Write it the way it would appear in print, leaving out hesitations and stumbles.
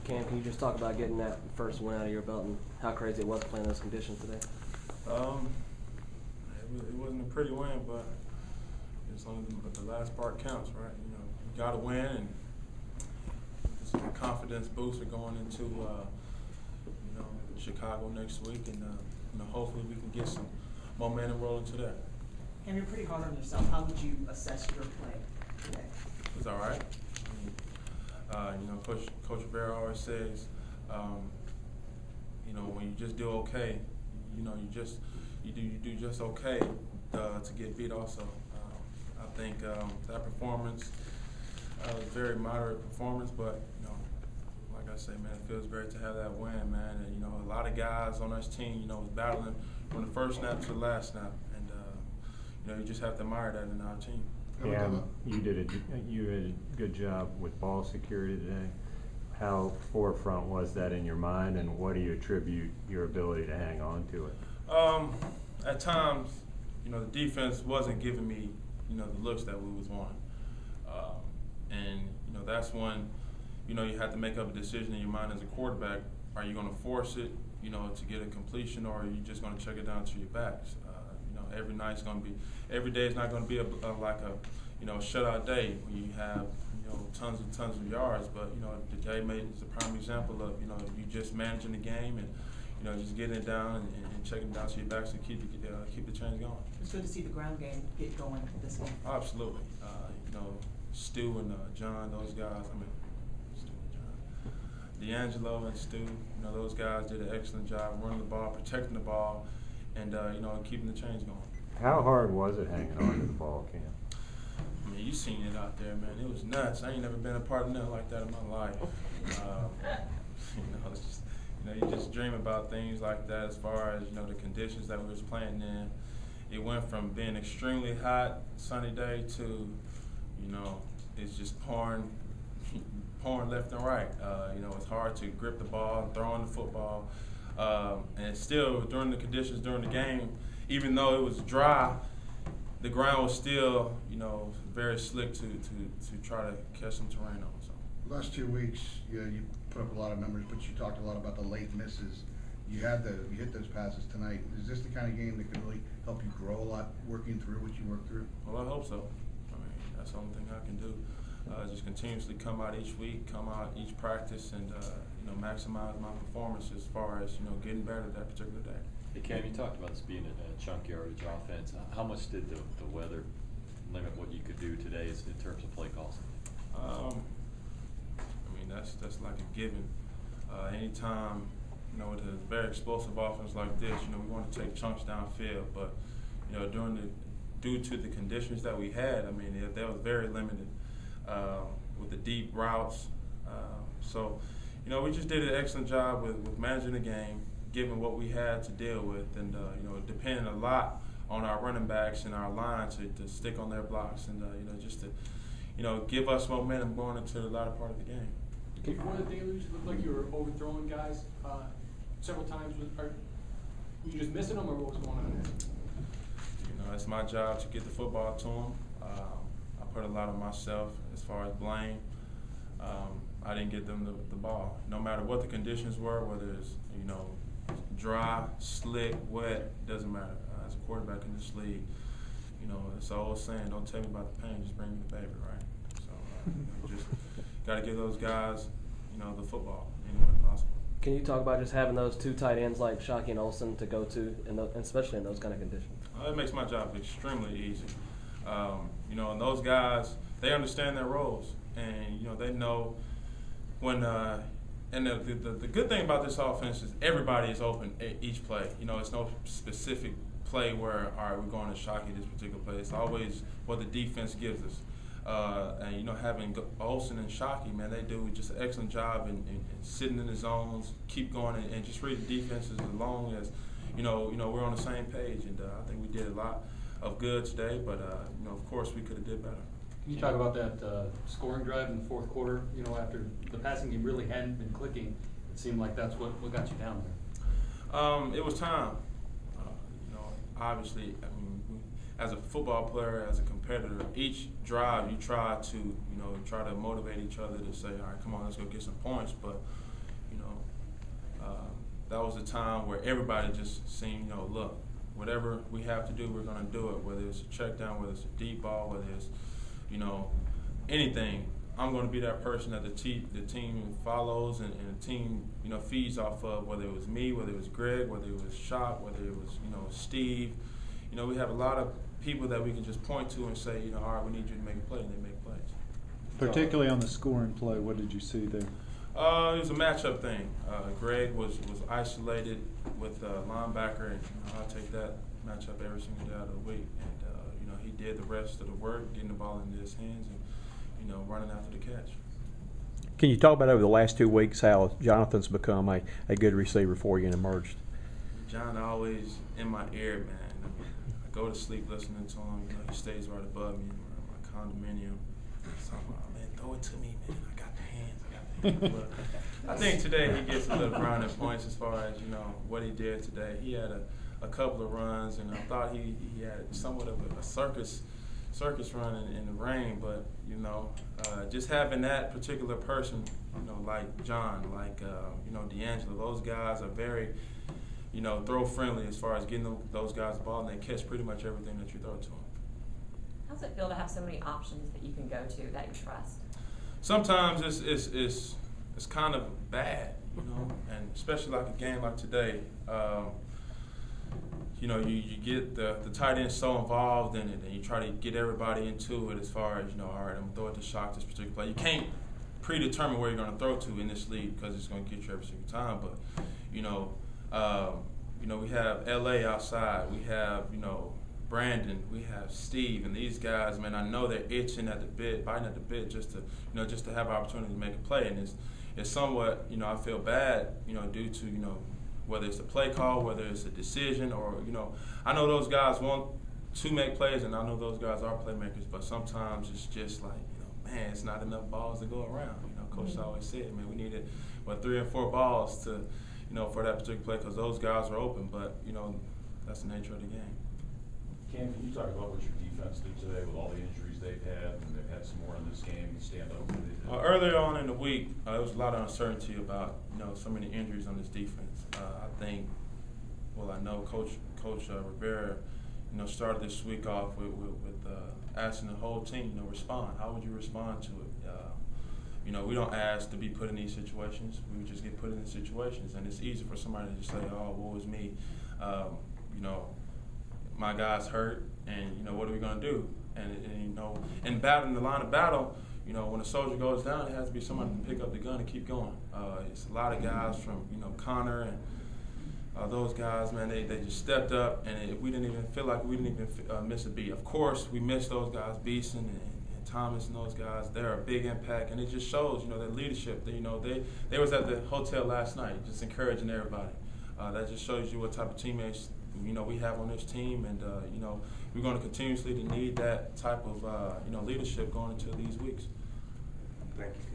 Cam, can you just talk about getting that first win out of your belt and how crazy it was playing those conditions today? It wasn't a pretty win, but it's only the last part counts, right? You know, you got to win, and it's a confidence booster going into Chicago next week, and hopefully we can get some momentum rolling to that. And you're pretty hard on yourself. How would you assess your play today? It was all right. Coach Rivera always says, when you just do okay, you do just okay to get beat. Also, I think that performance was a very moderate performance, but like I say, man, it feels great to have that win, man. And a lot of guys on this team, was battling from the first snap to the last snap, and you just have to admire that in our team. Yeah, you did a good job with ball security today. How forefront was that in your mind, and what do you attribute your ability to hang on to it? At times, the defense wasn't giving me, the looks that we was wanting, and that's when, you have to make up a decision in your mind as a quarterback. Are you going to force it, to get a completion, or are you just going to check it down to your backs? Every day is not going to be like a shutout day where you have tons and tons of yards. But today is a prime example of you just managing the game and just getting it down and checking it down to your backs to keep the change going. It's good to see the ground game get going this game. Absolutely. Stu and John, those guys. Stu and John, D'Angelo and Stu. Those guys did an excellent job running the ball, protecting the ball, and keeping the change going. How hard was it hanging on to the ball, Cam? I mean, you seen it out there, man. It was nuts. I ain't never been a part of nothing like that in my life. It's just, you just dream about things like that. As far as the conditions that we was playing in, it went from being extremely hot, sunny day to, it's just pouring left and right. It's hard to grip the ball and throw in the football. And still, during the conditions during the game, even though it was dry, the ground was still, very slick to try to catch some terrain on. So. Last 2 weeks, you put up a lot of numbers, but you talked a lot about the late misses. You hit those passes tonight. Is this the kind of game that can really help you grow a lot, working through what you work through? Well, I hope so. That's the only thing I can do. Just continuously come out each week, come out each practice, and maximize my performance as far as getting better that particular day. Hey Cam, you talked about this being a chunk yardage offense. How much did the weather limit what you could do today in terms of play calls? That's like a given. Anytime with a very explosive offense like this, we want to take chunks downfield, but due to the conditions that we had, that was very limited with the deep routes. So we just did an excellent job with managing the game, given what we had to deal with, and depending a lot on our running backs and our line to stick on their blocks, and just to give us momentum going into the latter part of the game. One of the things looked like you were overthrowing guys several times. Were you just missing them, or what was going on there? It's my job to get the football to them. I put a lot of myself as far as blame. I didn't get them the ball. No matter what the conditions were, whether it's dry, slick, wet, doesn't matter. As a quarterback in this league, it's an old saying, don't tell me about the pain, just bring me the baby, right? So just got to give those guys, the football any way possible. Can you talk about just having those two tight ends like Shockey and Olsen to go to, and especially in those kind of conditions? It makes my job extremely easy. And those guys, they understand their roles, and they know when. And the good thing about this offense is everybody is open each play. It's no specific play where, all right, we're going to Shockey this particular play. It's always what the defense gives us. And having Olsen and Shockey, man, they do just an excellent job in sitting in the zones, keep going, and just read the defenses as long as we're on the same page. And I think we did a lot of good today, but of course we could have did better. Can you talk about that scoring drive in the fourth quarter? After the passing game really hadn't been clicking, it seemed like that's what got you down there. It was time. Obviously, as a football player, as a competitor, each drive you try to motivate each other to say, all right, come on, let's go get some points. But That was a time where everybody just seemed, look, whatever we have to do, we're going to do it. Whether it's a check down, whether it's a deep ball, whether it's, anything. I'm going to be that person that the team follows and the team, feeds off of. Whether it was me, whether it was Greg, whether it was Shop, whether it was, Steve. We have a lot of people that we can just point to and say, all right, we need you to make a play, and they make plays. Particularly on the scoring play, what did you see there? It was a matchup thing. Greg was isolated with linebacker, and I'll take that matchup every single day out of the week. And he did the rest of the work, getting the ball into his hands, and running after the catch. Can you talk about over the last 2 weeks how Jonathan's become a good receiver for you and emerged? John always in my ear, man. I go to sleep listening to him. He stays right above me in my condominium. So I'm like, man, throw it to me, man. I got the hands. But I think today he gets a little brownie points as far as what he did today. He had a couple of runs, and I thought he had somewhat of a circus run in the rain, but just having that particular person, like John, like D'Angelo, those guys are very, throw friendly as far as getting those guys the ball, and they catch pretty much everything that you throw to them. How's it feel to have so many options that you can go to that you trust? Sometimes it's kind of bad, and especially like a game like today. You get the tight end so involved in it, and you try to get everybody into it as far as, all right, I'm going to throw it to Shock this particular play. You can't predetermine where you're going to throw to in this league because it's going to get you every single time. But, we have L.A. outside. We have, Brandon. We have Steve. And these guys, man, I know they're itching at the bit, biting at the bit just to have an opportunity to make a play. And it's somewhat, I feel bad, due to, whether it's a play call, whether it's a decision, or, I know those guys want to make plays, and I know those guys are playmakers, but sometimes it's just like, man, it's not enough balls to go around. Coach always said, man, we needed, 3 or 4 balls to, for that particular play, because those guys are open, but, that's the nature of the game. Cam, can you talk about what your defense did today with all the injuries they've had, and they've had some more in this game to stand up? Earlier on in the week, there was a lot of uncertainty about so many injuries on this defense. I think, I know Coach Rivera, started this week off with asking the whole team, respond. How would you respond to it? We don't ask to be put in these situations. We just get put in these situations, and it's easy for somebody to just say, "Oh, woe is me." My guy's hurt, and what are we going to do? And in the line of battle, when a soldier goes down, it has to be somebody to pick up the gun and keep going. It's a lot of guys from Connor and those guys, man. They just stepped up, and we didn't even feel like we didn't even miss a beat. Of course, we missed those guys, Beeson and Thomas and those guys. They're a big impact, and it just shows their leadership. They was at the hotel last night, just encouraging everybody. That just shows you what type of teammates we have on this team, and we're going to continuously need that type of leadership going into these weeks. Thank you.